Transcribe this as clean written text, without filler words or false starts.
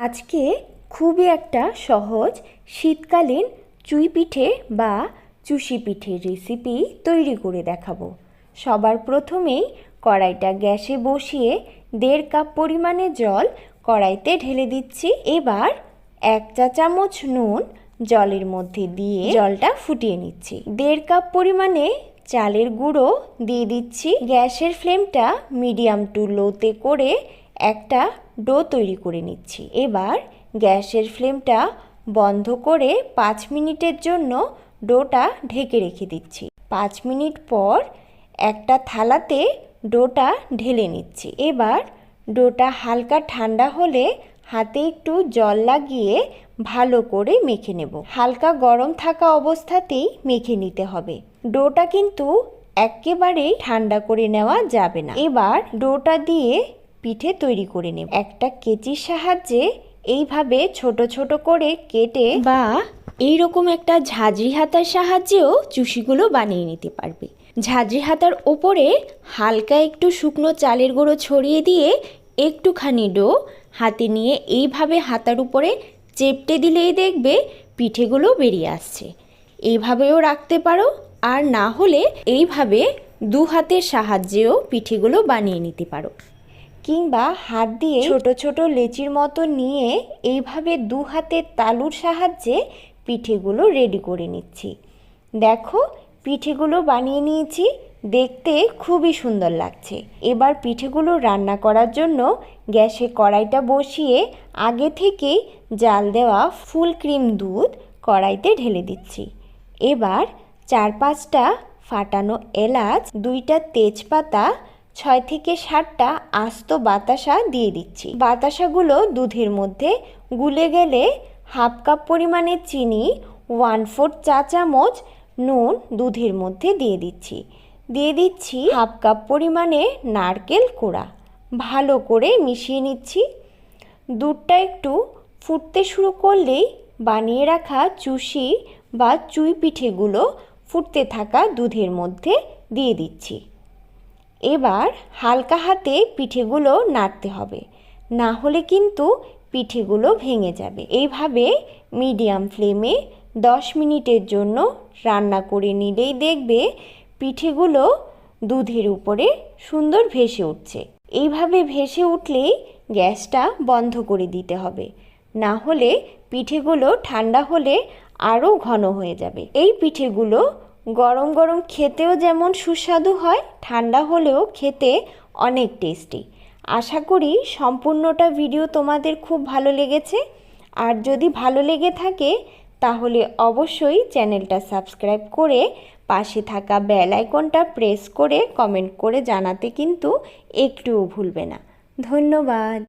আজকে খুবই একটা সহজ শীতকালীন চুই পিঠে বা চুষি পিঠের রেসিপি তৈরি করে দেখাবো। সবার প্রথমেই কড়াইটা গ্যাসে বসিয়ে 1.5 কাপ পরিমাণে জল কড়াইতে ঢেলে দিচ্ছি। এবার 1 চা চামচ নুন জলের মধ্যে দিয়ে জলটা ফুটিয়ে নিচ্ছি। 1.5 কাপ পরিমাণে চালের গুঁড়ো দিয়ে দিচ্ছি। গ্যাসের ফ্লেমটা মিডিয়াম টু লোতে করে একটা ডো তৈরি করে নিচ্ছি। এবার গ্যাসের ফ্লেমটা বন্ধ করে 5 মিনিটের জন্য ডোটা ঢেকে রেখে দিচ্ছি। 5 মিনিট পর একটা থালাতে ডোটা ঢেলে নিচ্ছি। এবার ডোটা হালকা ঠান্ডা হলে হাতে একটু জল লাগিয়ে ভালো করে মেখে নেব। হালকা গরম থাকা অবস্থাতেই মেখে নিতে হবে। ডোটা কিন্তু একেবারেই ঠান্ডা করে নেওয়া যাবে না। এবার ডোটা দিয়ে পিঠে তৈরি করে নেব। একটা কেচির সাহায্যে এইভাবে ছোট ছোট করে কেটে বা এইরকম একটা ঝাঁঝরি হাতার সাহায্যেও চুষিগুলো বানিয়ে নিতে পারবে। ঝাঁঝরি হাতার ওপরে হালকা একটু শুকনো চালের গুঁড়ো ছড়িয়ে দিয়ে একটুখানি ডো হাতে নিয়ে এইভাবে হাতার উপরে চেপটে দিলেই দেখবে পিঠেগুলো বেরিয়ে আসছে। এইভাবেও রাখতে পারো, আর না হলে এইভাবে 2 হাতের সাহায্যেও পিঠেগুলো বানিয়ে নিতে পারো। কিংবা হাত দিয়ে ছোট ছোট লেচির মতো নিয়ে এইভাবে 2 হাতের তালুর সাহায্যে পিঠেগুলো রেডি করে নিচ্ছি। দেখো পিঠেগুলো বানিয়ে নিয়েছি, দেখতে খুবই সুন্দর লাগছে। এবার পিঠেগুলো রান্না করার জন্য গ্যাসে কড়াইটা বসিয়ে আগে থেকেই জাল দেওয়া ফুল ক্রিম দুধ কড়াইতে ঢেলে দিচ্ছি। এবার 4-5টা ফাটানো এলাচ, 2টা তেজপাতা, 6 থেকে 7টা আস্ত বাতাসা দিয়ে দিচ্ছি। বাতাসাগুলো দুধের মধ্যে গুলে গেলে 1/2 কাপ পরিমাণে চিনি, 1/4 চা চামচ নুন দুধের মধ্যে দিয়ে দিচ্ছি। 1/2 কাপ পরিমাণে নারকেল কোড়া। ভালো করে মিশিয়ে নিচ্ছি। দুধটা একটু ফুটতে শুরু করলেই বানিয়ে রাখা চুষি বা চুই পিঠেগুলো ফুটতে থাকা দুধের মধ্যে দিয়ে দিচ্ছি। এবার হালকা হাতে পিঠেগুলো নাড়তে হবে, না হলে কিন্তু পিঠেগুলো ভেঙে যাবে। এইভাবে মিডিয়াম ফ্লেমে 10 মিনিটের জন্য রান্না করে নিলেই দেখবে পিঠেগুলো দুধের উপরে সুন্দর ভেসে উঠছে। এইভাবে ভেসে উঠলেই গ্যাসটা বন্ধ করে দিতে হবে, না হলে পিঠেগুলো ঠান্ডা হলে আরও ঘন হয়ে যাবে। এই পিঠেগুলো গরম গরম খেতেও যেমন সুস্বাদু হয়, ঠান্ডা হলেও খেতে অনেক টেস্টি। আশা করি সম্পূর্ণটা ভিডিও তোমাদের খুব ভালো লেগেছে। আর যদি ভালো লেগে থাকে তাহলে অবশ্যই চ্যানেলটা সাবস্ক্রাইব করে পাশে থাকা বেল আইকনটা প্রেস করে কমেন্ট করে জানাতে কিন্তু একটুও ভুলবে না। ধন্যবাদ।